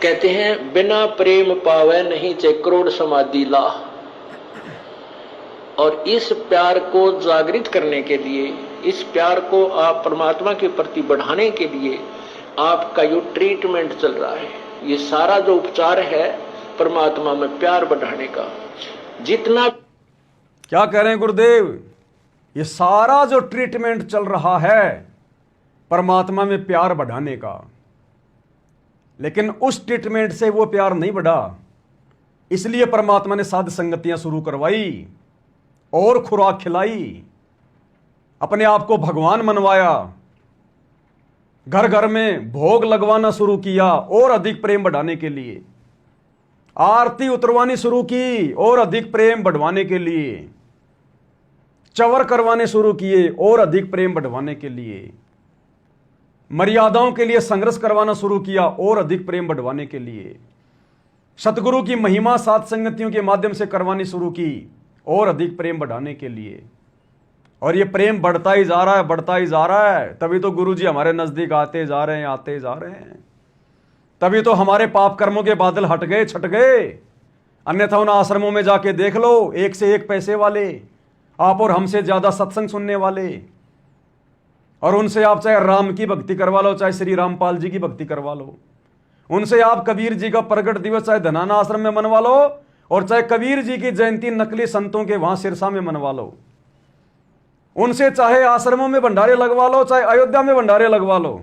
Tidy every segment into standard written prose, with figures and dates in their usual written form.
कहते हैं बिना प्रेम पावे नहीं चे करोड़ समाधि ला। और इस प्यार को जागृत करने के लिए, इस प्यार को आप परमात्मा के प्रति बढ़ाने के लिए आपका जो ट्रीटमेंट चल रहा है, ये सारा जो उपचार है परमात्मा में प्यार बढ़ाने का। जितना क्या कह रहे हैं गुरुदेव, ये सारा जो ट्रीटमेंट चल रहा है परमात्मा में प्यार बढ़ाने का, लेकिन उस ट्रीटमेंट से वो प्यार नहीं बढ़ा, इसलिए परमात्मा ने साध संगतियां शुरू करवाई और खुराक खिलाई, अपने आप को भगवान मनवाया, घर घर में भोग लगवाना शुरू किया और अधिक प्रेम बढ़ाने के लिए, आरती उतरवानी शुरू की और अधिक प्रेम बढ़वाने के लिए, चवर करवाने शुरू किए और अधिक प्रेम बढ़वाने के लिए, मर्यादाओं के लिए संघर्ष करवाना शुरू किया और अधिक प्रेम बढ़वाने के लिए, सतगुरु की महिमा सात संगतियों के माध्यम से करवानी शुरू की और अधिक प्रेम बढ़ाने के लिए। और ये प्रेम बढ़ता ही जा रहा है, बढ़ता ही जा रहा है। तभी तो गुरु जी हमारे नजदीक आते जा रहे हैं, आते जा रहे हैं। तभी तो हमारे पाप कर्मों के बादल हट गए, छट गए। अन्यथा उन आश्रमों में जाके देख लो, एक से एक पैसे वाले, आप और हमसे ज्यादा सत्संग सुनने वाले, और उनसे आप चाहे राम की भक्ति करवा लो, चाहे श्री रामपाल जी की भक्ति करवा लो, उनसे आप कबीर जी का प्रगट दिवस चाहे धनाना आश्रम में मनवा लो, और चाहे कबीर जी की जयंती नकली संतों के वहां सिरसा में मनवा लो, उनसे चाहे आश्रमों में भंडारे लगवा लो, चाहे अयोध्या में भंडारे लगवा लो,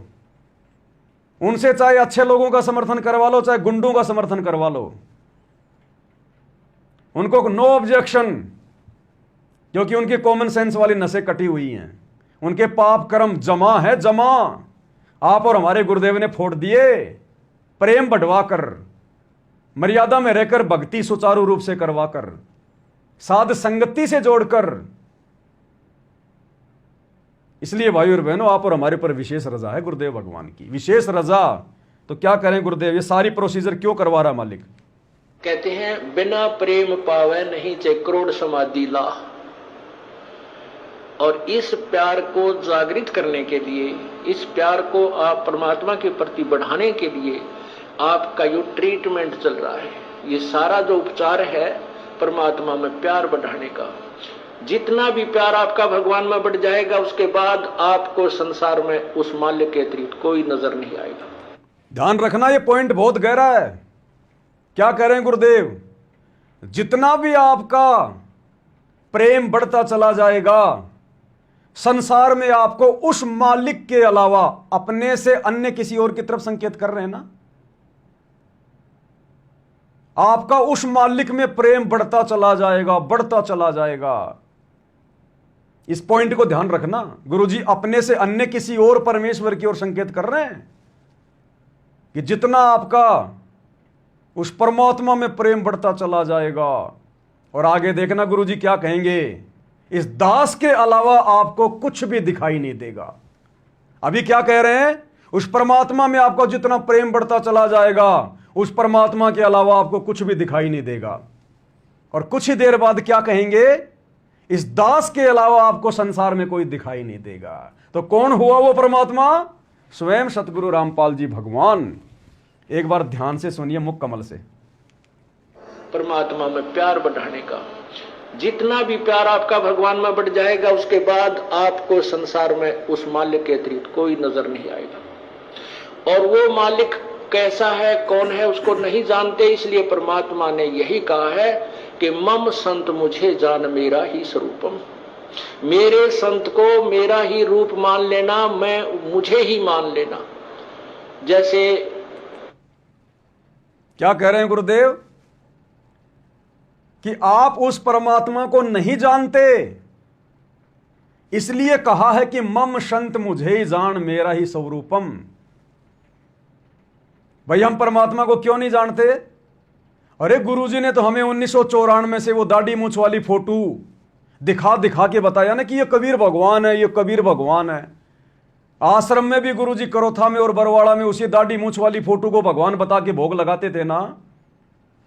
उनसे चाहे अच्छे लोगों का समर्थन करवा लो, चाहे गुंडों का समर्थन करवा लो, उनको नो ऑब्जेक्शन, क्योंकि उनकी कॉमन सेंस वाली नसें कटी हुई हैं, उनके पाप कर्म जमा है, जमा। आप और हमारे गुरुदेव ने फोड़ दिए। प्रेम बढ़वाकर, मर्यादा में रहकर, भक्ति सुचारू रूप से करवाकर, साध संगति से जोड़कर। इसलिए भाई और बहनों, आप और हमारे पर विशेष रजा है गुरुदेव भगवान की, विशेष रजा। तो क्या करें गुरुदेव, ये सारी प्रोसीजर क्यों करवा रहा मालिक? कहते हैं बिना प्रेम पावे नहीं चे करोड़ समाधि ला। और इस प्यार को जागृत करने के लिए, इस प्यार को आप परमात्मा के प्रति बढ़ाने के लिए आपका जो ट्रीटमेंट चल रहा है, ये सारा जो उपचार है परमात्मा में प्यार बढ़ाने का। जितना भी प्यार आपका भगवान में बढ़ जाएगा, उसके बाद आपको संसार में उस माल्य के अतिरिक्त कोई नजर नहीं आएगा। ध्यान रखना, ये पॉइंट बहुत गहरा है। क्या कह रहे हैं गुरुदेव, जितना भी आपका प्रेम बढ़ता चला जाएगा, संसार में आपको उस मालिक के अलावा अपने से अन्य किसी और की तरफ संकेत कर रहे हैं ना, आपका उस मालिक में प्रेम बढ़ता चला जाएगा, बढ़ता चला जाएगा। इस पॉइंट को ध्यान रखना। गुरुजी अपने से अन्य किसी और परमेश्वर की ओर संकेत कर रहे हैं कि जितना आपका उस परमात्मा में प्रेम बढ़ता चला जाएगा। और आगे देखना गुरुजी क्या कहेंगे, इस दास के अलावा आपको कुछ भी दिखाई नहीं देगा। अभी क्या कह रहे हैं, उस परमात्मा में आपका जितना प्रेम बढ़ता चला जाएगा, उस परमात्मा के अलावा आपको कुछ भी दिखाई नहीं देगा। और कुछ ही देर बाद क्या कहेंगे, इस दास के अलावा आपको संसार में कोई दिखाई नहीं देगा। तो कौन हुआ वो परमात्मा? स्वयं सतगुरु रामपाल जी भगवान। एक बार ध्यान से सुनिए मुख कमल से। परमात्मा में प्यार बढ़ाने का, जितना भी प्यार आपका भगवान में बढ़ जाएगा, उसके बाद आपको संसार में उस मालिक के अतिरिक्त कोई नजर नहीं आएगा। और वो मालिक कैसा है, कौन है, उसको नहीं जानते। इसलिए परमात्मा ने यही कहा है कि मम संत मुझे जान मेरा ही स्वरूपम। मेरे संत को मेरा ही रूप मान लेना, मैं मुझे ही मान लेना। जैसे क्या कह रहे हैं गुरुदेव कि आप उस परमात्मा को नहीं जानते, इसलिए कहा है कि मम संत मुझे ही जान मेरा ही स्वरूपम। भाई हम परमात्मा को क्यों नहीं जानते? अरे गुरुजी ने तो हमें 1994 से वो दाढ़ी मूंछ वाली फोटो दिखा दिखा के बताया ना कि ये कबीर भगवान है, ये कबीर भगवान है। आश्रम में भी गुरुजी करोथा में और बरवाड़ा में उसी दाढ़ी मूंछ वाली फोटो को भगवान बता के भोग लगाते थे ना।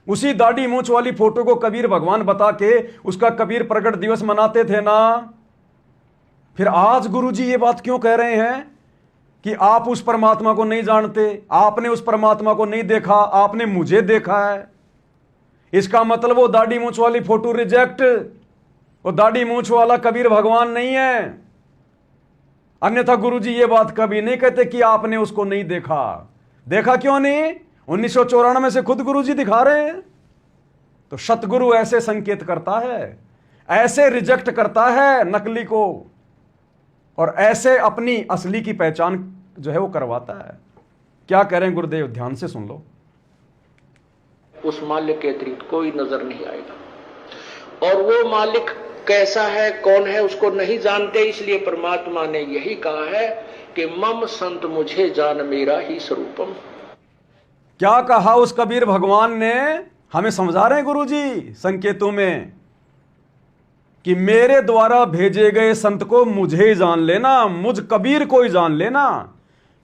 उसी दाढ़ी मूंछ वाली फोटो को कबीर भगवान बता के उसका कबीर प्रगट दिवस मनाते थे ना। फिर आज गुरुजी ये बात क्यों कह रहे हैं कि आप उस परमात्मा को नहीं जानते, आपने उस परमात्मा को नहीं देखा, आपने मुझे देखा है। इसका मतलब वो दाढ़ी मूंछ वाली फोटो रिजेक्ट, वो दाढ़ी मूंछ वाला कबीर भगवान नहीं है। अन्यथा गुरुजी ये बात कभी नहीं कहते कि आपने उसको नहीं देखा। देखा क्यों नहीं? 1994 से खुद गुरुजी दिखा रहे हैं। तो सतगुरु ऐसे संकेत करता है, ऐसे रिजेक्ट करता है नकली को, और ऐसे अपनी असली की पहचान जो है वो करवाता है। क्या कह रहे हैं गुरुदेव, ध्यान से सुन लो। उस मालिक के अतिरिक्त कोई नजर नहीं आएगा, और वो मालिक कैसा है, कौन है, उसको नहीं जानते। इसलिए परमात्मा ने यही कहा है कि मम संत मुझे जान मेरा ही स्वरूपम। क्या कहा उस कबीर भगवान ने? हमें समझा रहे हैं गुरुजी संकेतों में कि मेरे द्वारा भेजे गए संत को मुझे ही जान लेना, मुझ कबीर को ही जान लेना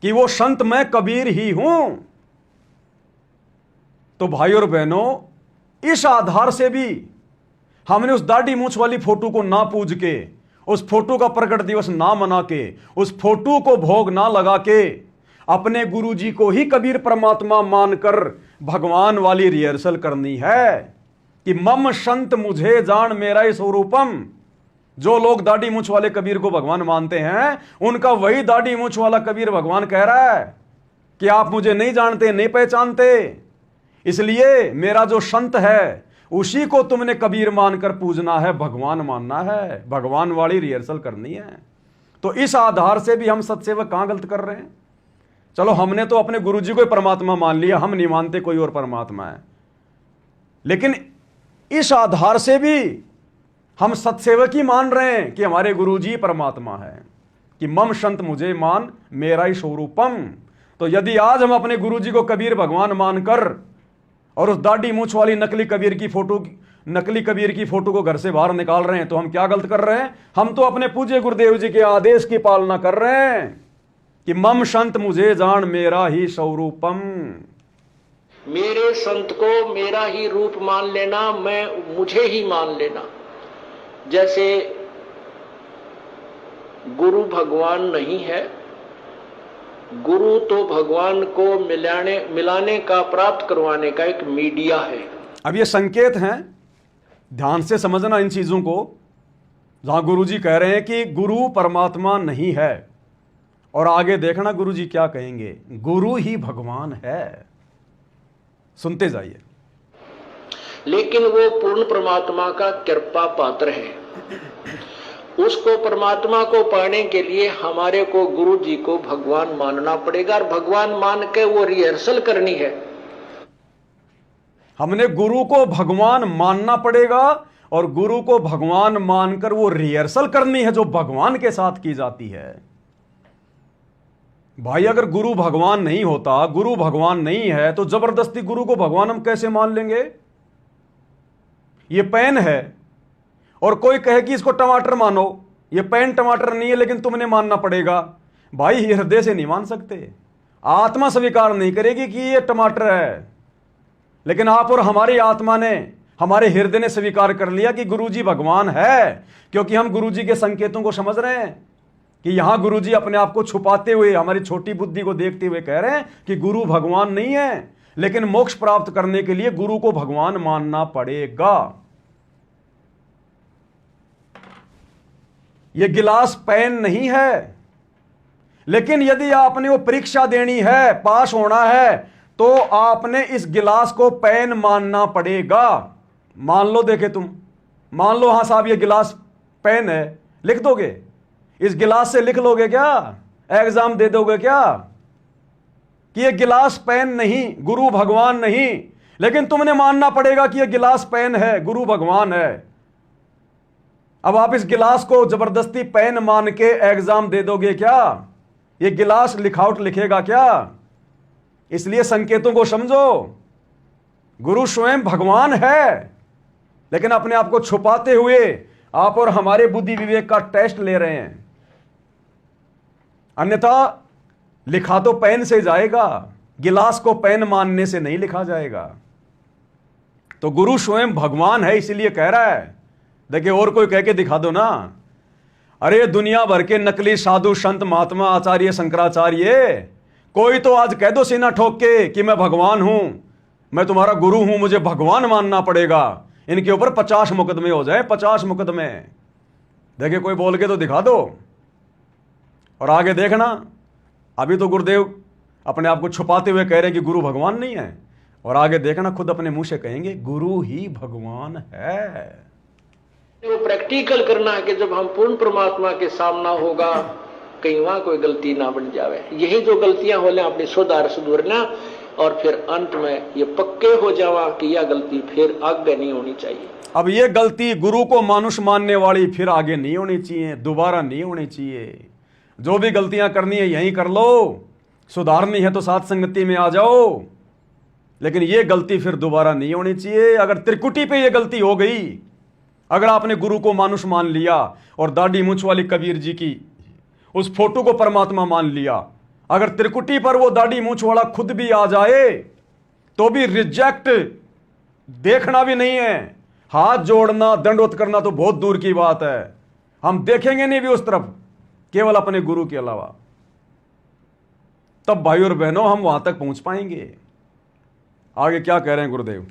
कि वो संत मैं कबीर ही हूं। तो भाई और बहनों, इस आधार से भी हमने उस दाढ़ी मूंछ वाली फोटो को ना पूज के, उस फोटो का प्रकट दिवस ना मना के, उस फोटो को भोग ना लगा के, अपने गुरुजी को ही कबीर परमात्मा मानकर भगवान वाली रिहर्सल करनी है कि मम संत मुझे जान मेरा ही स्वरूपम। जो लोग दाढ़ी मूंछ वाले कबीर को भगवान मानते हैं, उनका वही दाढ़ी मूंछ वाला कबीर भगवान कह रहा है कि आप मुझे नहीं जानते, नहीं पहचानते, इसलिए मेरा जो संत है उसी को तुमने कबीर मानकर पूजना है, भगवान मानना है, भगवान वाली रिहर्सल करनी है। तो इस आधार से भी हम सत्सेवक कहां गलत कर रहे हैं? चलो, हमने तो अपने गुरुजी को ही परमात्मा मान लिया, हम नहीं मानते कोई और परमात्मा है, लेकिन इस आधार से भी हम सत्सेवक ही मान रहे हैं कि हमारे गुरुजी परमात्मा है, कि मम संत मुझे मान मेरा ही स्वरूपम। तो यदि आज हम अपने गुरुजी को कबीर भगवान मानकर और उस दाढ़ी मूंछ वाली नकली कबीर की फोटो को घर से बाहर निकाल रहे हैं, तो हम क्या गलत कर रहे हैं? हम तो अपने पूज्य गुरुदेव जी के आदेश की पालना कर रहे हैं कि मम संत मुझे जान मेरा ही स्वरूपम। मेरे संत को मेरा ही रूप मान लेना, मुझे ही मान लेना। जैसे गुरु भगवान नहीं है, गुरु तो भगवान को मिलाने का, प्राप्त करवाने का एक मीडिया है। अब ये संकेत हैं, ध्यान से समझना इन चीजों को। जहां गुरुजी कह रहे हैं कि गुरु परमात्मा नहीं है, और आगे देखना गुरुजी क्या कहेंगे, गुरु ही भगवान है। सुनते जाइए। लेकिन वो पूर्ण परमात्मा का कृपा पात्र है। उसको, परमात्मा को पाने के लिए हमारे को गुरु जी को भगवान मानना पड़ेगा, और भगवान मान के वो रिहर्सल करनी है। हमने गुरु को भगवान मानना पड़ेगा, और गुरु को भगवान मानकर वो रिहर्सल करनी है जो भगवान के साथ की जाती है। भाई, अगर गुरु भगवान नहीं होता, गुरु भगवान नहीं है, तो जबरदस्ती गुरु को भगवान हम कैसे मान लेंगे? ये पेन है और कोई कहे कि इसको टमाटर मानो, ये पेन टमाटर नहीं है लेकिन तुमने मानना पड़ेगा। भाई, हृदय से नहीं मान सकते, आत्मा स्वीकार नहीं करेगी कि ये टमाटर है, लेकिन आप और हमारी आत्मा ने, हमारे हृदय ने स्वीकार कर लिया कि गुरुजी भगवान है, क्योंकि हम गुरुजी के संकेतों को समझ रहे हैं कि यहां गुरुजी अपने आप को छुपाते हुए, हमारी छोटी बुद्धि को देखते हुए कह रहे हैं कि गुरु भगवान नहीं है, लेकिन मोक्ष प्राप्त करने के लिए गुरु को भगवान मानना पड़ेगा। यह गिलास पेन नहीं है, लेकिन यदि आपने वो परीक्षा देनी है, पास होना है, तो आपने इस गिलास को पेन मानना पड़ेगा। मान लो, देखे तुम, मान लो हाँ साहब ये गिलास पेन है, लिख दोगे? इस गिलास से लिख लोगे क्या? एग्जाम दे दोगे क्या कि ये गिलास पेन नहीं, गुरु भगवान नहीं, लेकिन तुमने मानना पड़ेगा कि ये गिलास पेन है, गुरु भगवान है। अब आप इस गिलास को जबरदस्ती पेन मान के एग्जाम दे दोगे क्या? ये गिलास लिखावट लिखेगा क्या? इसलिए संकेतों को समझो। गुरु स्वयं भगवान है, लेकिन अपने आप को छुपाते हुए आप और हमारे बुद्धि विवेक का टेस्ट ले रहे हैं। अन्यथा लिखा तो पेन से जाएगा, गिलास को पेन मानने से नहीं लिखा जाएगा। तो गुरु स्वयं भगवान है, इसीलिए कह रहा है। देखिए, और कोई कह के दिखा दो ना, अरे दुनिया भर के नकली साधु संत महात्मा आचार्य शंकराचार्य, कोई तो आज कह दो सीना ठोक के कि मैं भगवान हूं, मैं तुम्हारा गुरु हूं, मुझे भगवान मानना पड़ेगा। इनके ऊपर 50 मुकदमे हो जाए, 50 मुकदमे। देखिए कोई बोल के तो दिखा दो। और आगे देखना, अभी तो गुरुदेव अपने आप को छुपाते हुए कह रहे हैं कि गुरु भगवान नहीं है, और आगे देखना खुद अपने मुंह से कहेंगे गुरु ही भगवान है। वो प्रैक्टिकल करना है कि जब हम पूर्ण परमात्मा के सामना होगा, कहीं वहां कोई गलती ना बन जावे। यही जो गलतियां हो ले अपनी सुधारना, और फिर अंत में ये पक्के हो जावा कि यह गलती फिर आगे नहीं होनी चाहिए। अब ये गलती गुरु को मानुष मानने वाली फिर आगे नहीं होनी चाहिए, दोबारा नहीं होनी चाहिए। जो भी गलतियां करनी है यहीं कर लो, सुधारनी है तो साथ संगति में आ जाओ, लेकिन ये गलती फिर दोबारा नहीं होनी चाहिए। अगर त्रिकुटी पे ये गलती हो गई, अगर आपने गुरु को मानुष मान लिया और दाढ़ी मूंछ वाली कबीर जी की उस फोटो को परमात्मा मान लिया, अगर त्रिकुटी पर वो दाढ़ी मूंछ वाला खुद भी आ जाए तो भी रिजेक्ट, देखना भी नहीं है, हाथ जोड़ना दंडवत करना तो बहुत दूर की बात है। हम देखेंगे नहीं भी उस तरफ, केवल अपने गुरु के अलावा। तब भाई और बहनों हम वहां तक पहुंच पाएंगे। आगे क्या कह रहे हैं गुरुदेव?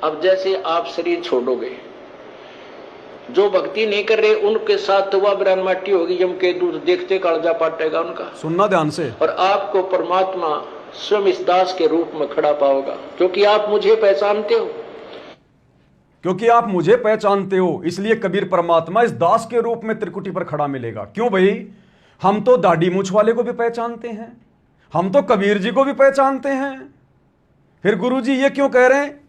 अब जैसे आप शरीर छोड़ोगे, जो भक्ति नहीं कर रहे उनके साथ तो वह ब्रह्म माटी होगी, यम के दूध देखते कालजा पाटेगा उनका। सुनना ध्यान से। और आपको परमात्मा स्वयं इस दास के रूप में खड़ा पाओगा, क्योंकि आप मुझे पहचानते हो। क्योंकि आप मुझे पहचानते हो, इसलिए कबीर परमात्मा इस दास के रूप में त्रिकुटी पर खड़ा मिलेगा। क्यों भाई? हम तो दाढ़ी मूंछ वाले को भी पहचानते हैं, हम तो कबीर जी को भी पहचानते हैं। फिर गुरु जी ये क्यों कह रहे हैं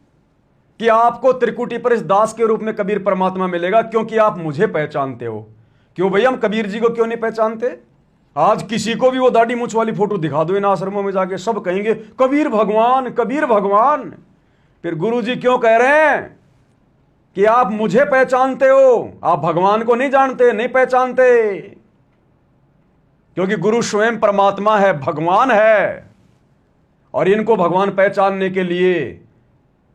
कि आपको त्रिकुटी पर इस दास के रूप में कबीर परमात्मा मिलेगा? क्योंकि आप मुझे पहचानते हो। क्यों भैया? हम कबीर जी को क्यों नहीं पहचानते? आज किसी को भी वो दाढ़ी मूंछ वाली फोटो दिखा दो इन आश्रमों में जाके, सब कहेंगे कबीर भगवान, कबीर भगवान। फिर गुरु जी क्यों कह रहे हैं कि आप मुझे पहचानते हो, आप भगवान को नहीं जानते, नहीं पहचानते? क्योंकि गुरु स्वयं परमात्मा है, भगवान है। और इनको भगवान पहचानने के लिए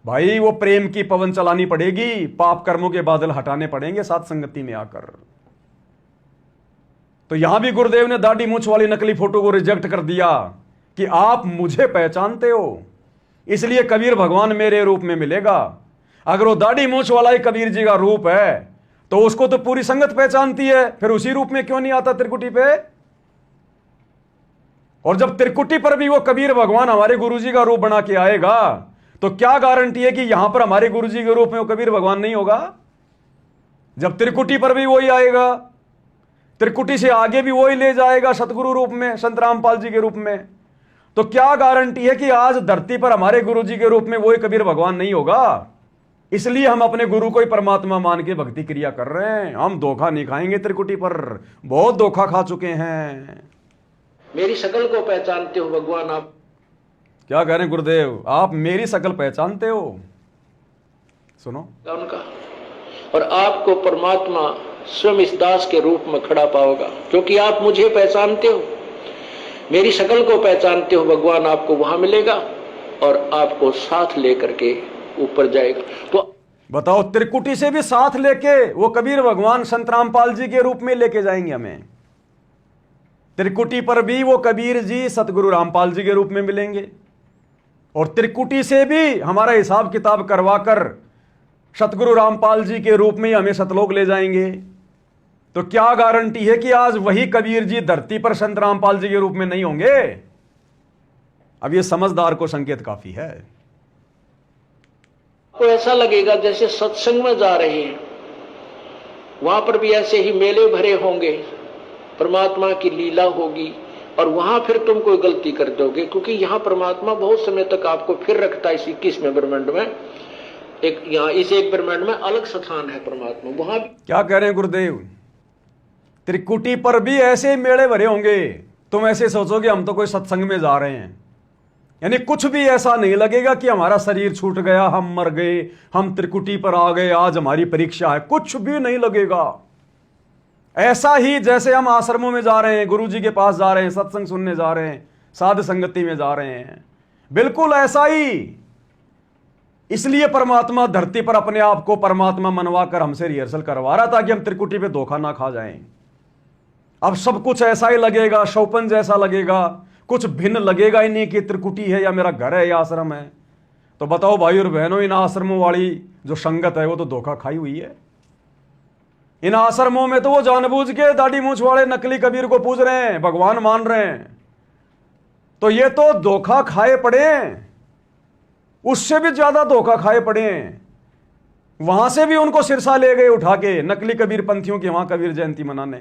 भाई वो प्रेम की पवन चलानी पड़ेगी, पाप कर्मों के बादल हटाने पड़ेंगे साथ संगति में आकर। तो यहां भी गुरुदेव ने दाढ़ी मूंछ वाली नकली फोटो को रिजेक्ट कर दिया कि आप मुझे पहचानते हो, इसलिए कबीर भगवान मेरे रूप में मिलेगा। अगर वो दाढ़ी मूंछ वाला ही कबीर जी का रूप है तो उसको तो पूरी संगत पहचानती है, फिर उसी रूप में क्यों नहीं आता त्रिकुटी पे? और जब त्रिकुटी पर भी वो कबीर भगवान हमारे गुरु जी का रूप बना के आएगा तो क्या गारंटी है कि यहां पर हमारे गुरु जी के रूप में वो कबीर भगवान नहीं होगा? जब त्रिकुटी पर भी वही आएगा, त्रिकुटी से आगे भी वही ले जाएगा सतगुरु रूप में, संत रामपाल जी के रूप में, तो क्या गारंटी है कि आज धरती पर हमारे गुरु जी के रूप में वही कबीर भगवान नहीं होगा? इसलिए हम अपने गुरु को ही परमात्मा मान के भक्ति क्रिया कर रहे हैं। हम धोखा नहीं खाएंगे त्रिकुटी पर, बहुत धोखा खा चुके हैं। मेरी शकल को पहचानते हो भगवान आप? क्या कह रहे हैं गुरुदेव? आप मेरी शकल पहचानते हो? सुनो उनका, और आपको परमात्मा स्वयं इस दास के रूप में खड़ा पाओगा, क्योंकि आप मुझे पहचानते हो, मेरी शकल को पहचानते हो। भगवान आपको वहां मिलेगा और आपको साथ लेकर के ऊपर जाएगा। तो बताओ, त्रिकुटी से भी साथ लेके वो कबीर भगवान संत रामपाल जी के रूप में लेके जाएंगे हमें। त्रिकुटी पर भी वो कबीर जी सतगुरु रामपाल जी के रूप में मिलेंगे, और त्रिकुटी से भी हमारा हिसाब किताब करवाकर सतगुरु रामपाल जी के रूप में हमें सतलोक ले जाएंगे। तो क्या गारंटी है कि आज वही कबीर जी धरती पर संत रामपाल जी के रूप में नहीं होंगे? अब ये समझदार को संकेत काफी है। आपको ऐसा लगेगा जैसे सत्संग में जा रहे हैं, वहां पर भी ऐसे ही मेले भरे होंगे, परमात्मा की लीला होगी, और वहां फिर तुम कोई गलती कर दोगे, क्योंकि यहां परमात्मा बहुत समय तक आपको फिर रखता है। इस 21वें ब्रह्मांड में एक, यहाँ इस एक ब्रह्मांड में अलग स्थान है परमात्मा। वहां क्या कह रहे हैं गुरुदेव? त्रिकुटी पर भी ऐसे मेले भरे होंगे, तुम ऐसे सोचोगे हम तो कोई सत्संग में जा रहे हैं, यानी कुछ भी ऐसा नहीं लगेगा कि हमारा शरीर छूट गया, हम मर गए, हम त्रिकुटी पर आ गए, आज हमारी परीक्षा है, कुछ भी नहीं लगेगा। ऐसा ही जैसे हम आश्रमों में जा रहे हैं, गुरु जी के पास जा रहे हैं, सत्संग सुनने जा रहे हैं, साध संगति में जा रहे हैं, बिल्कुल ऐसा ही। इसलिए परमात्मा धरती पर अपने आप को परमात्मा मनवा कर हमसे रिहर्सल करवा रहा था कि हम त्रिकुटी पे धोखा ना खा जाएं। अब सब कुछ ऐसा ही लगेगा, शौपन जैसा लगेगा, कुछ भिन्न लगेगा ही नहीं कि त्रिकुटी है या मेरा घर है या आश्रम है। तो बताओ भाई और बहनों, इन आश्रमों वाली जो संगत है वो तो धोखा खाई हुई है। इन आश्रमों में तो वो जानबूझ के दाढ़ी मूंछ वाले नकली कबीर को पूज रहे हैं, भगवान मान रहे हैं। तो ये तो धोखा खाए पड़े हैं, उससे भी ज्यादा धोखा खाए पड़े हैं। वहां से भी उनको सिरसा ले गए उठा के नकली कबीर पंथियों की वहां कबीर जयंती मनाने।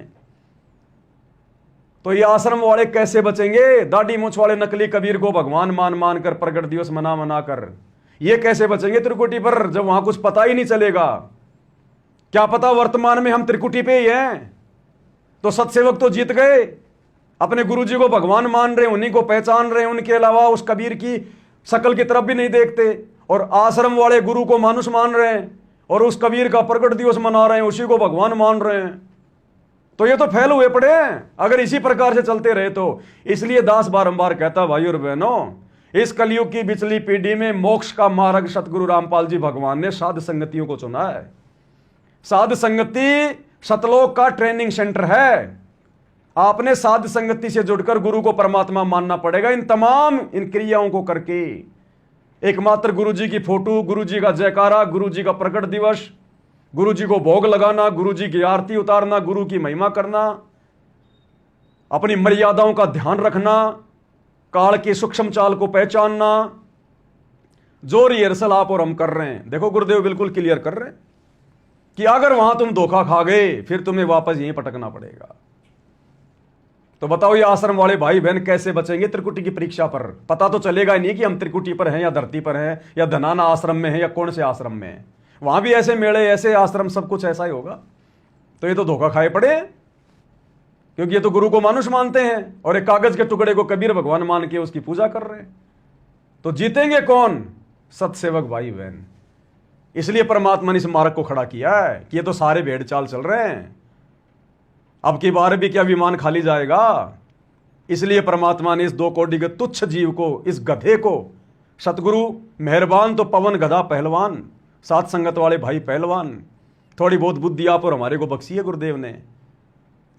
तो ये आश्रम वाले कैसे बचेंगे? दाढ़ी मूंछ वाले नकली कबीर को भगवान मान मान कर, प्रगट दिवस मना मना कर, ये कैसे बचेंगे त्रिकुटी पर, जब वहां कुछ पता ही नहीं चलेगा? क्या पता वर्तमान में हम त्रिकुटी पे ही हैं। तो सत्सेवक तो जीत गए, अपने गुरुजी को भगवान मान रहे हैं, उन्हीं को पहचान रहे हैं, उनके अलावा उस कबीर की शकल की तरफ भी नहीं देखते। और आश्रम वाले गुरु को मानुष मान रहे हैं और उस कबीर का प्रकट दिवस मना रहे हैं, उसी को भगवान मान रहे हैं। तो ये तो फैल हुए पड़े हैं अगर इसी प्रकार से चलते रहे तो। इसलिए दास बारंबार कहता, भाई और बहनों, इस कलयुग की बिचली पीढ़ी में मोक्ष का मार्ग सतगुरु रामपाल जी भगवान ने साध संगतियों को चुना है। साध संगति सतलोक का ट्रेनिंग सेंटर है। आपने साध संगति से जुड़कर गुरु को परमात्मा मानना पड़ेगा, इन तमाम इन क्रियाओं को करके। एकमात्र गुरु जी की फोटो, गुरु जी का जयकारा, गुरु जी का प्रकट दिवस, गुरु जी को भोग लगाना, गुरु जी की आरती उतारना, गुरु की महिमा करना, अपनी मर्यादाओं का ध्यान रखना, काल की सूक्ष्म चाल को पहचानना। जो रिहर्सल आप और हम कर रहे हैं, देखो गुरुदेव बिल्कुल क्लियर कर रहे हैं कि अगर वहां तुम धोखा खा गए फिर तुम्हें वापस यहीं पटकना पड़ेगा। तो बताओ ये आश्रम वाले भाई बहन कैसे बचेंगे त्रिकुटी की परीक्षा पर? पता तो चलेगा ही नहीं कि हम त्रिकुटी पर हैं या धरती पर हैं या धनाना आश्रम में हैं या कौन से आश्रम में हैं। वहां भी ऐसे मेले, ऐसे आश्रम, सब कुछ ऐसा ही होगा। तो ये तो धोखा खाए पड़े, क्योंकि ये तो गुरु को मानुष मानते हैं और एक कागज के टुकड़े को कबीर भगवान मान के उसकी पूजा कर रहे हैं। तो जीतेंगे कौन? सत्सेवक भाई बहन। इसलिए परमात्मा ने इस मार्ग को खड़ा किया है कि ये तो सारे भेड़ चाल चल रहे हैं, अब की बार भी क्या विमान खाली जाएगा? इसलिए परमात्मा ने इस 2 कोटि के तुच्छ जीव को, इस गधे को, सतगुरु मेहरबान तो पवन गधा पहलवान, साथ संगत वाले भाई पहलवान, थोड़ी बहुत बुद्धि आप और हमारे को बख्शी है गुरुदेव ने,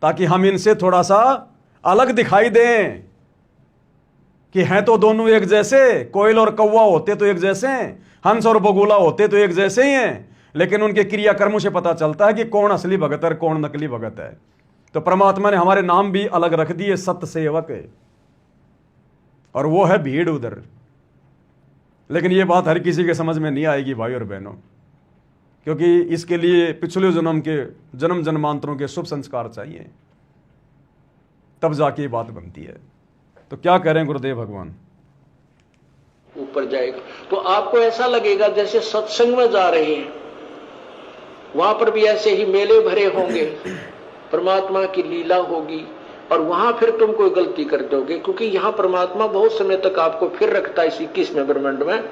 ताकि हम इनसे थोड़ा सा अलग दिखाई दें कि हैं तो दोनों एक जैसे। कोयल और कौवा होते तो एक जैसे हैं, हंस और बगुला होते तो एक जैसे ही हैं, लेकिन उनके क्रियाकर्मों से पता चलता है कि कौन असली भगत है, कौन नकली भगत है। तो परमात्मा ने हमारे नाम भी अलग रख दिए, सत्य सेवक, और वो है भीड़ उधर। लेकिन ये बात हर किसी के समझ में नहीं आएगी भाई और बहनों, क्योंकि इसके लिए पिछले जन्म के जन्म जन्मांतरों के शुभ संस्कार चाहिए, तब जाके ये बात बनती है। तो क्या कह रहे हैं गुरुदेव भगवान? ऊपर जाएगा तो आपको ऐसा लगेगा जैसे सत्संग में जा रहे हैं, वहां पर भी ऐसे ही मेले भरे होंगे, परमात्मा की लीला होगी, और वहां फिर तुम कोई गलती कर दोगे, क्योंकि यहाँ परमात्मा बहुत समय तक आपको फिर रखता है। इस 21वें ब्रह्मांड में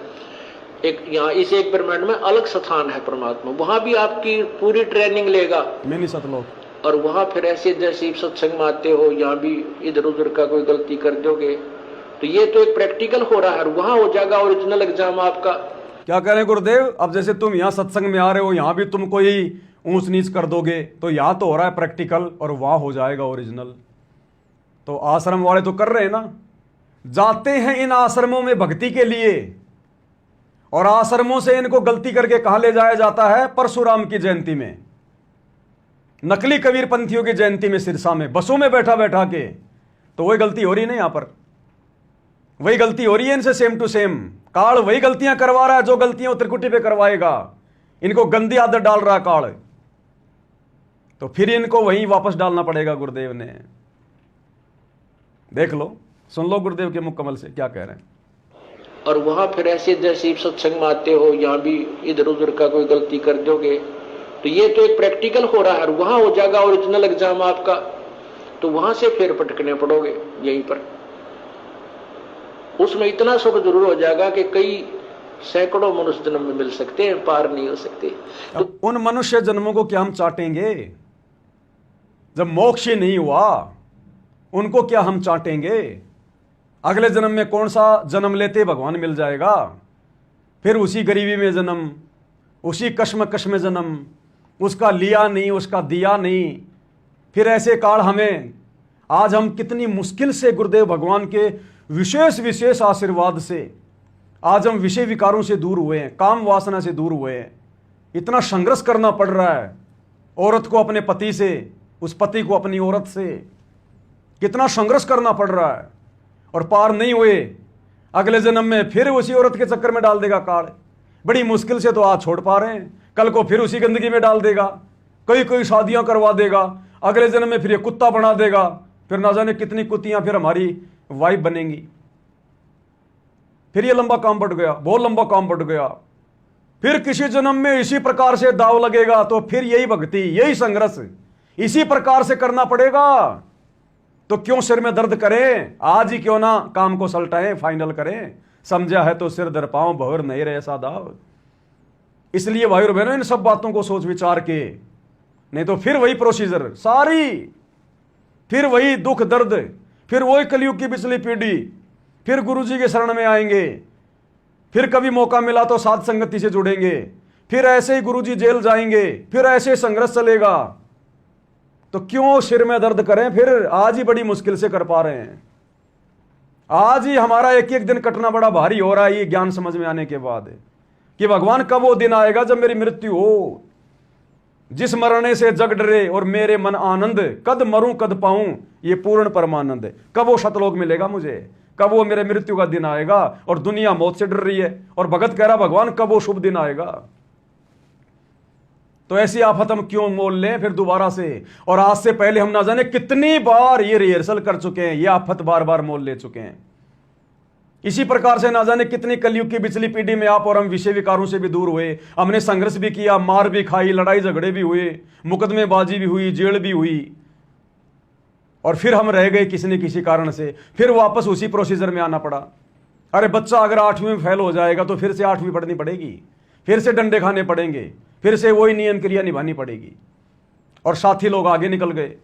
एक, यहाँ इस एक ब्रह्मांड में अलग स्थान है परमात्मा, वहां भी आपकी पूरी ट्रेनिंग लेगा। मैंने सतलोक, और वहां फिर ऐसे जैसे सत्संग में आते हो, यहाँ भी इधर उधर का कोई गलती कर दोगे तो ये तो एक प्रैक्टिकल हो रहा है, और वहां हो जाएगा ओरिजिनल एग्जाम आपका। क्या कह रहे हैं गुरुदेव? अब जैसे तुम यहाँ सत्संग में आ रहे हो, यहाँ भी तुम कोई ऊंच नीच कर दोगे, तो यहाँ तो हो रहा है प्रैक्टिकल और वहां हो जाएगा ओरिजिनल। तो आश्रम वाले तो कर रहे हैं ना, जाते हैं इन आश्रमों में भक्ति के लिए, और आश्रमों से इनको गलती करके कहां ले जाया जाता है? परशुराम की जयंती में, नकली कबीर पंथियों की जयंती में, सिरसा में बसों में बैठा बैठा के। तो वही गलती हो रही है ना यहाँ पर, वही गलती हो रही है इनसे, सेम टू सेम। काल वही गलतियां करवा रहा है जो गलतियां त्रिकुटी पे करवाएगा। इनको गंदी आदत डाल रहा है काल, तो फिर इनको वहीं वापस डालना पड़ेगा। गुरुदेव ने देख लो, सुन लो गुरुदेव के मुख कमल से क्या कह रहे हैं। और वहां फिर ऐसे जैसे सत्संग में आते हो, यहाँ भी इधर उधर का कोई गलती कर दोगे तो ये तो एक प्रैक्टिकल हो रहा है, और वहां हो जाएगा ओरिजिनल एग्जाम आपका। तो वहां से फिर पटकने पड़ोगे यहीं पर। उसमें इतना सुख जरूर हो जाएगा कि कई सैकड़ों मनुष्य जन्म में मिल सकते हैं, पार नहीं हो सकते। तो उन मनुष्य जन्मों को क्या हम चाटेंगे? जब मोक्ष ही नहीं हुआ, उनको क्या हम चाटेंगे? अगले जन्म में कौन सा जन्म लेते भगवान मिल जाएगा? फिर उसी गरीबी में जन्म, उसी कश्मकश में जन्म, उसका लिया नहीं, उसका दिया नहीं। फिर ऐसे काल हमें, आज हम कितनी मुश्किल से गुरुदेव भगवान के विशेष विशेष आशीर्वाद से आज हम विषय विकारों से दूर हुए हैं, काम वासना से दूर हुए हैं। इतना संघर्ष करना पड़ रहा है, औरत को अपने पति से, उस पति को अपनी औरत से, कितना संघर्ष करना पड़ रहा है। और पार नहीं हुए, अगले जन्म में फिर उसी औरत के चक्कर में डाल देगा काल। बड़ी मुश्किल से तो आज छोड़ पा रहे हैं, कल को फिर उसी गंदगी में डाल देगा, कोई शादियां करवा देगा, अगले जन्म में फिर ये कुत्ता बना देगा, फिर ना जाने कितनी कुत्तियां फिर हमारी वाइफ बनेंगी। फिर ये लंबा काम बढ़ गया, बहुत लंबा काम बढ़ गया। फिर किसी जन्म में इसी प्रकार से दाव लगेगा, तो फिर यही भक्ति, यही संघर्ष इसी प्रकार से करना पड़ेगा। तो क्यों सिर में दर्द करें, आज ही क्यों ना काम को सलटाएं, फाइनल करें। समझा है तो सिर दर पांव, बहुर नहीं रहे सादाव। इसलिए भाई और बहनों, इन सब बातों को सोच विचार के, नहीं तो फिर वही प्रोसीजर सारी, फिर वही दुख दर्द, फिर वही कलयुग की पिछली पीढ़ी, फिर गुरुजी के शरण में आएंगे, फिर कभी मौका मिला तो साध संगति से जुड़ेंगे, फिर ऐसे ही गुरुजी जेल जाएंगे, फिर ऐसे संघर्ष चलेगा। तो क्यों सिर में दर्द करें, फिर आज ही बड़ी मुश्किल से कर पा रहे हैं। आज ही हमारा एक एक दिन कटना बड़ा भारी हो रहा है, ये ज्ञान समझ में आने के बाद कि भगवान कब वो दिन आएगा जब मेरी मृत्यु हो। जिस मरने से जग डरे और मेरे मन आनंद, कद मरूं कद पाऊं ये पूर्ण परमानंद। कब वो शतलोक मिलेगा मुझे, कब वो मेरे मृत्यु का दिन आएगा। और दुनिया मौत से डर रही है, और भगत कह रहा भगवान कब वो शुभ दिन आएगा। तो ऐसी आफत हम क्यों मोल लें फिर दोबारा से। और आज से पहले हम ना जाने कितनी बार ये रिहर्सल कर चुके हैं, ये आफत बार बार मोल ले चुके हैं। इसी प्रकार से ना जाने कितनी कलयुग की पिछली पीढ़ी में आप और हम विषय विकारों से भी दूर हुए। हमने संघर्ष भी किया, मार भी खाई, लड़ाई झगड़े भी हुए, मुकदमेबाजी भी हुई, जेल भी हुई, और फिर हम रह गए किसी न किसी कारण से, फिर वापस उसी प्रोसीजर में आना पड़ा। अरे बच्चा अगर 8वीं में फेल हो जाएगा तो फिर से 8वीं पढ़नी पड़ेगी, फिर से डंडे खाने पड़ेंगे, फिर से वही नियम क्रिया निभानी पड़ेगी। और साथी लोग आगे निकल गए।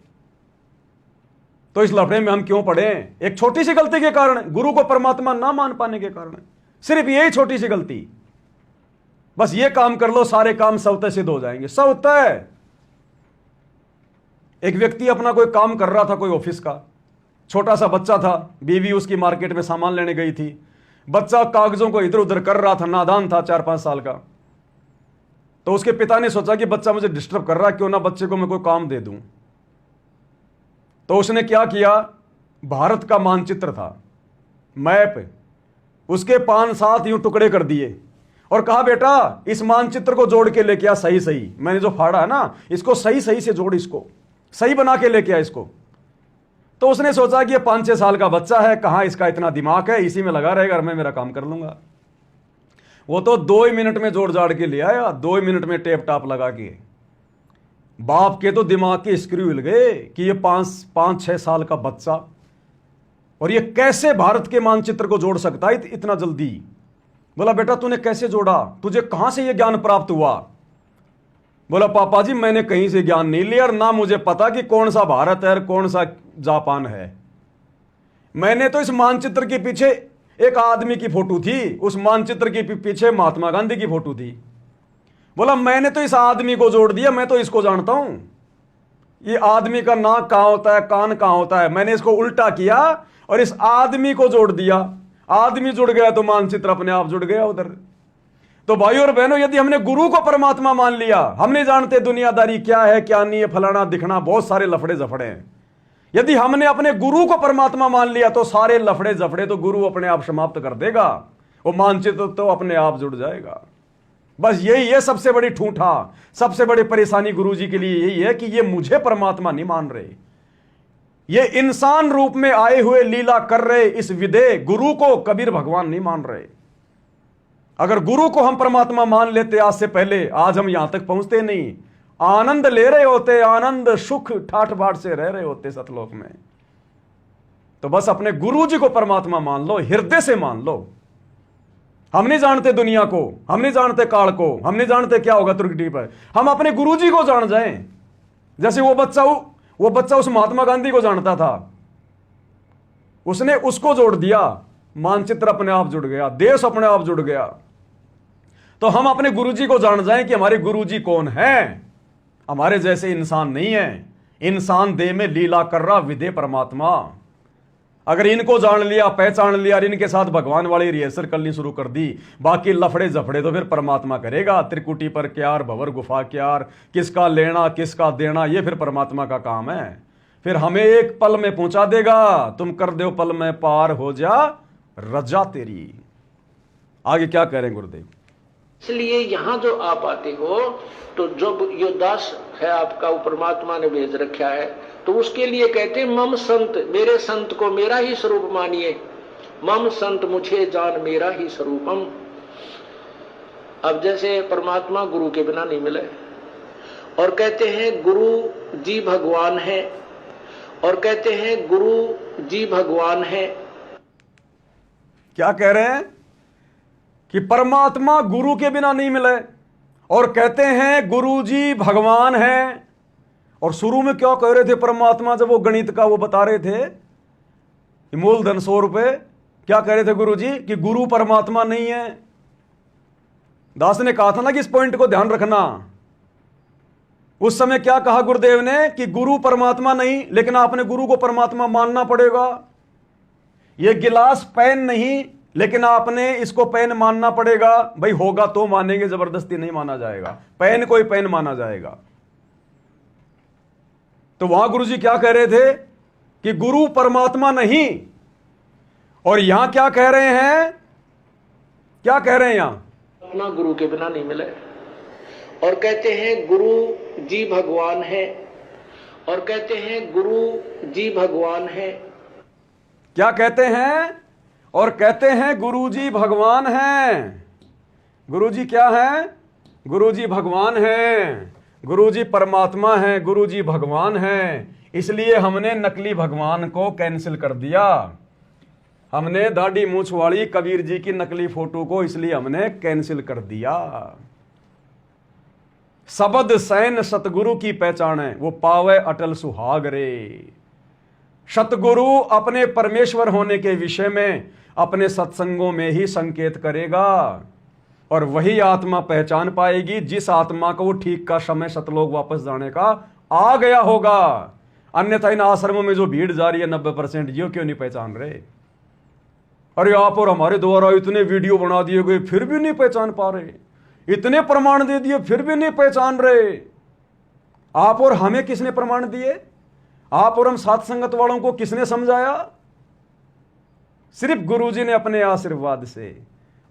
तो इस लफड़े में हम क्यों पड़े? एक छोटी सी गलती के कारण, गुरु को परमात्मा ना मान पाने के कारण, सिर्फ यही छोटी सी गलती। बस ये काम कर लो, सारे काम स्वतः सिद्ध हो जाएंगे, स्वतः। एक व्यक्ति अपना कोई काम कर रहा था, कोई ऑफिस का, छोटा सा बच्चा था, बीवी उसकी मार्केट में सामान लेने गई थी। बच्चा कागजों को इधर उधर कर रहा था, नादान था, 4-5 साल का। तो उसके पिता ने सोचा कि बच्चा मुझे डिस्टर्ब कर रहा है, क्यों ना बच्चे को मैं कोई काम दे दूं। तो उसने क्या किया, भारत का मानचित्र था, मैप, उसके 5-7 यूं टुकड़े कर दिए और कहा बेटा इस मानचित्र को जोड़ के लेके आ, सही सही, मैंने जो फाड़ा है ना इसको सही सही से जोड़, इसको सही बना के लेके आ इसको। तो उसने सोचा कि ये 5-6 साल का बच्चा है, कहां इसका इतना दिमाग है, इसी में लगा रहेगा और मैं मेरा काम कर लूंगा। वो तो 2 ही मिनट में जोड़ जाड़ के ले आया, 2 ही मिनट में टेप टाप लगा के। बाप के तो दिमाग के स्क्रू हिल गए कि ये 5-6 साल का बच्चा, और ये कैसे भारत के मानचित्र को जोड़ सकता है इतना जल्दी। बोला बेटा तूने कैसे जोड़ा, तुझे कहां से ये ज्ञान प्राप्त हुआ? बोला पापा जी मैंने कहीं से ज्ञान नहीं लिया, और ना मुझे पता कि कौन सा भारत है और कौन सा जापान है। मैंने तो इस मानचित्र के पीछे एक आदमी की फोटो थी, उस मानचित्र के पीछे महात्मा गांधी की फोटो थी। बोला मैंने तो इस आदमी को जोड़ दिया, मैं तो इसको जानता हूं, ये आदमी का नाक कहां होता है, कान कहां होता है, मैंने इसको उल्टा किया और इस आदमी को जोड़ दिया। आदमी जुड़ गया तो मानचित्र अपने आप जुड़ गया उधर। तो भाइयों और बहनों, यदि हमने गुरु को परमात्मा मान लिया, हम नहीं जानते दुनियादारी क्या है क्या नहीं है, फलाना दिखना, बहुत सारे लफड़े जफड़े हैं। यदि हमने अपने गुरु को परमात्मा मान लिया तो सारे लफड़े जफड़े तो गुरु अपने आप समाप्त कर देगा, वो मानचित्र तो अपने आप जुड़ जाएगा। बस यही है सबसे बड़ी ठूठा, सबसे बड़ी परेशानी गुरुजी के लिए यही है कि ये मुझे परमात्मा नहीं मान रहे, ये इंसान रूप में आए हुए लीला कर रहे इस विदे गुरु को कबीर भगवान नहीं मान रहे। अगर गुरु को हम परमात्मा मान लेते आज से पहले, आज हम यहां तक पहुंचते नहीं, आनंद ले रहे होते, आनंद सुख ठाठ बाट से रह रहे होते सतलोक में। तो बस अपने गुरु जी को परमात्मा मान लो, हृदय से मान लो। हम नहीं जानते दुनिया को, हम नहीं जानते काल को, हम नहीं जानते क्या होगा त्रुटि पर, हम अपने गुरु जी को जान जाएं। जैसे वो बच्चा उस महात्मा गांधी को जानता था, उसने उसको जोड़ दिया, मानचित्र अपने आप जुड़ गया, देश अपने आप जुड़ गया। तो हम अपने गुरुजी को जान जाएं कि हमारे गुरुजी कौन है। हमारे जैसे इंसान नहीं है, इंसान देह में लीला कर रहा विधे परमात्मा। अगर इनको जान लिया, पहचान लिया और इनके साथ भगवान वाली रिहर्सल करनी शुरू कर दी, बाकी लफड़े जफड़े तो फिर परमात्मा करेगा। त्रिकुटी पर क्यार, भंवर गुफा क्यार, किसका लेना किसका देना, ये फिर परमात्मा का काम है। फिर हमें एक पल में पहुंचा देगा, तुम कर दो पल में पार हो जा रजा तेरी। आगे क्या कह रहे हैं गुरुदेव? इसलिए यहां जो आप आते हो तो जब यो दास है आपका, वो परमात्मा ने भेज रखा है, तो उसके लिए कहते हैं मम संत, मेरे संत को मेरा ही स्वरूप मानिए। मम संत मुझे जान मेरा ही स्वरूपम। अब जैसे परमात्मा गुरु के बिना नहीं मिले, और कहते हैं गुरु जी भगवान है, और कहते हैं गुरु जी भगवान है। क्या कह रहे हैं कि परमात्मा गुरु के बिना नहीं मिले, और कहते हैं गुरु जी भगवान है। और शुरू में क्या कह रहे थे परमात्मा, जब वो गणित का वो बता रहे थे, मूलधन 100 रुपए, क्या कह रहे थे गुरु जी कि गुरु परमात्मा नहीं है। दास ने कहा था ना कि इस पॉइंट को ध्यान रखना। उस समय क्या कहा गुरुदेव ने कि गुरु परमात्मा नहीं, लेकिन आपने गुरु को परमात्मा मानना पड़ेगा। यह गिलास पेन नहीं, लेकिन आपने इसको पेन मानना पड़ेगा। भाई होगा तो मानेंगे, जबरदस्ती नहीं माना जाएगा। पेन कोई पेन माना जाएगा। तो वहां गुरुजी क्या कह रहे थे कि गुरु परमात्मा नहीं, और यहां क्या कह रहे हैं, क्या कह रहे हैं यहां? अपना गुरु के बिना नहीं मिले, और कहते हैं गुरु जी भगवान है, और कहते हैं गुरु जी भगवान है। क्या कहते हैं? और कहते हैं गुरु जी भगवान हैं। गुरु जी क्या है? गुरु जी भगवान हैं। गुरु जी परमात्मा हैं, गुरु जी भगवान हैं। इसलिए हमने नकली भगवान को कैंसिल कर दिया। हमने दाढ़ी मूंछ वाली कबीर जी की नकली फोटो को इसलिए हमने कैंसिल कर दिया। सबद सैन सतगुरु की पहचान है, वो पावे अटल सुहाग रे। सतगुरु अपने परमेश्वर होने के विषय में अपने सत्संगों में ही संकेत करेगा, और वही आत्मा पहचान पाएगी जिस आत्मा को वो ठीक का समय सतलोक वापस जाने का आ गया होगा। अन्यथा इन आश्रमों में जो भीड़ जा रही है 90%, ये क्यों नहीं पहचान रहे? अरे आप और हमारे द्वारा इतने वीडियो बना दिए गए फिर भी नहीं पहचान पा रहे, इतने प्रमाण दे दिए फिर भी नहीं पहचान रहे। आप और हमें किसने प्रमाण दिए? आप और हम साथ संगत वालों को किसने समझाया? सिर्फ गुरुजी ने अपने आशीर्वाद से।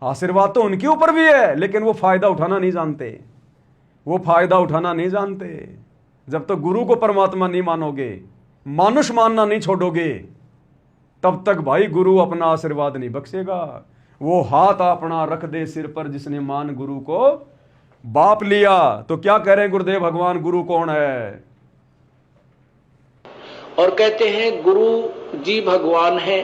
आशीर्वाद तो उनके ऊपर भी है, लेकिन वो फायदा उठाना नहीं जानते। वो फायदा उठाना नहीं जानते। जब तक गुरु को परमात्मा नहीं मानोगे, मानुष मानना नहीं छोड़ोगे, तब तक भाई गुरु अपना आशीर्वाद नहीं बख्शेगा। वो हाथ अपना रख दे सिर पर जिसने मान गुरु को बाप लिया। तो क्या कह रहे हैं गुरुदेव भगवान, गुरु कौन है? और कहते हैं गुरु जी भगवान है।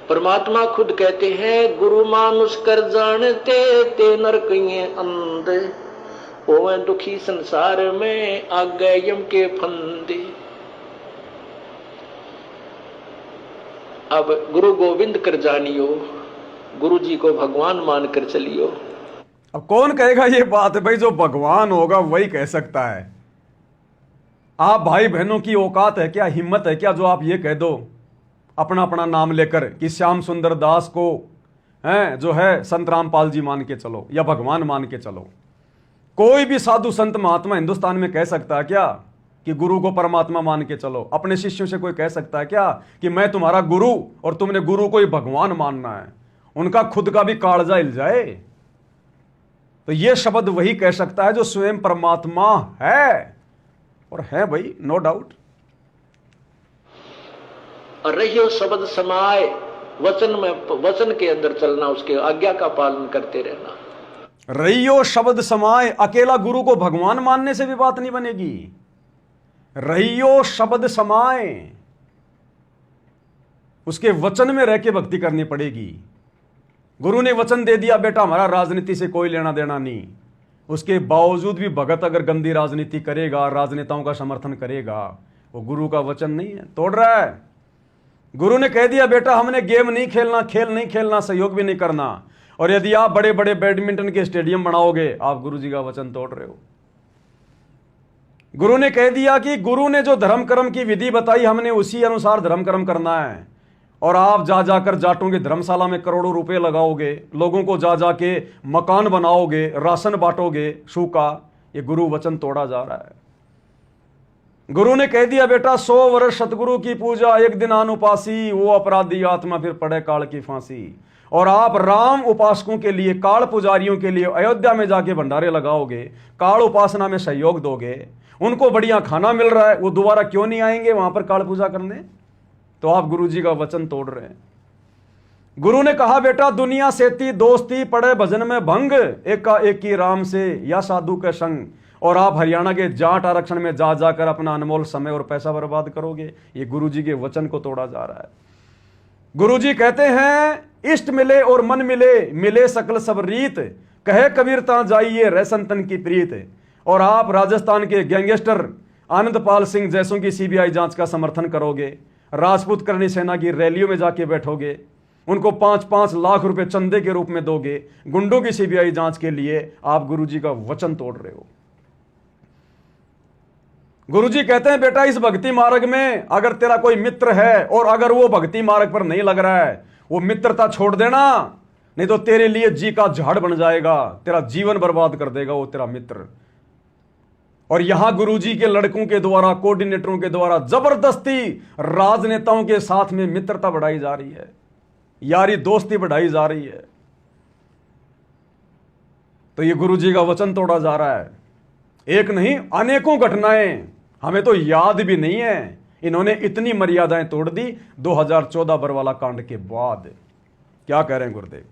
परमात्मा खुद कहते हैं गुरु मानुष कर जानते ते नरकइये अंधे, होवे दुखी संसार में आगे यम के फंदे। अब गुरु गोविंद कर जानियो, गुरु जी को भगवान मानकर चलियो। अब कौन कहेगा ये बात है भाई? जो भगवान होगा वही कह सकता है। आप भाई बहनों की औकात है क्या, हिम्मत है क्या, जो आप ये कह दो अपना अपना नाम लेकर कि श्याम सुंदर दास को हैं जो है संत रामपाल जी मान के चलो या भगवान मान के चलो। कोई भी साधु संत महात्मा हिंदुस्तान में कह सकता है क्या कि गुरु को परमात्मा मान के चलो? अपने शिष्यों से कोई कह सकता है क्या कि मैं तुम्हारा गुरु और तुमने गुरु को ही भगवान मानना है? उनका खुद का भी कालजा हिल जाए। तो यह शब्द वही कह सकता है जो स्वयं परमात्मा है, और है भाई, नो डाउट। रहियो शब्द समाए, वचन में, वचन के अंदर चलना, उसके आज्ञा का पालन करते रहना। रहियो शब्द समाए, अकेला गुरु को भगवान मानने से भी बात नहीं बनेगी। रहियो शब्द समाए, उसके वचन में रह के भक्ति करनी पड़ेगी। गुरु ने वचन दे दिया बेटा हमारा राजनीति से कोई लेना देना नहीं, उसके बावजूद भी भगत अगर गंदी राजनीति करेगा, राजनेताओं का समर्थन करेगा, वो गुरु का वचन नहीं है, तोड़ रहा है। गुरु ने कह दिया बेटा हमने गेम नहीं खेलना, खेल नहीं खेलना, सहयोग भी नहीं करना, और यदि आप बड़े बड़े बैडमिंटन के स्टेडियम बनाओगे, आप गुरु जी का वचन तोड़ रहे हो। गुरु ने कह दिया कि गुरु ने जो धर्म कर्म की विधि बताई, हमने उसी अनुसार धर्म कर्म करना है। और आप जा जाकर जाटों की धर्मशाला में करोड़ों रुपए लगाओगे, लोगों को जा जाके मकान बनाओगे, राशन बांटोगे सूखा, ये गुरु वचन तोड़ा जा रहा है। गुरु ने कह दिया बेटा 100 वर्ष सतगुरु की पूजा, एक दिन अनुपासी, वो अपराधी आत्मा फिर पड़े काल की फांसी। और आप राम उपासकों के लिए, काल पुजारियों के लिए अयोध्या में जाके भंडारे लगाओगे, काल उपासना में सहयोग दोगे, उनको बढ़िया खाना मिल रहा है, वो दोबारा क्यों नहीं आएंगे वहां पर काल पूजा करने? तो आप गुरु जी का वचन तोड़ रहे हैं। गुरु ने कहा बेटा दुनिया सेती दोस्ती, पड़े भजन में भंग, एका एकी राम से या साधु के संग। और आप हरियाणा के जाट आरक्षण में जा जाकर अपना अनमोल समय और पैसा बर्बाद करोगे। ये गुरु जी के वचन को तोड़ा जा रहा है। गुरु जी कहते हैं इष्ट मिले और मन मिले, मिले सकल सब रीत, कहे कबीर ता जाइए रह संतन की प्रीत। और आप राजस्थान के गैंगस्टर आनंदपाल सिंह जैसों की सीबीआई जांच का समर्थन करोगे, राजपूत करनी सेना की रैलियों में जाके बैठोगे, उनको 5-5 लाख रुपए चंदे के रूप में दोगे गुंडों की सीबीआई जांच के लिए। आप गुरु जी का वचन तोड़ रहे हो। गुरुजी कहते हैं बेटा इस भक्ति मार्ग में अगर तेरा कोई मित्र है और अगर वो भक्ति मार्ग पर नहीं लग रहा है, वो मित्रता छोड़ देना, नहीं तो तेरे लिए जी का झाड़ बन जाएगा, तेरा जीवन बर्बाद कर देगा वो तेरा मित्र। और यहां गुरुजी के लड़कों के द्वारा, कोऑर्डिनेटरों के द्वारा जबरदस्ती राजनेताओं के साथ में मित्रता बढ़ाई जा रही है, यारी दोस्ती बढ़ाई जा रही है। तो ये गुरुजी का वचन तोड़ा जा रहा है। एक नहीं अनेकों घटनाएं हमें तो याद भी नहीं है। इन्होंने इतनी मर्यादाएं तोड़ दी 2014 बरवाला कांड के बाद। क्या कह रहे हैं गुरुदेव?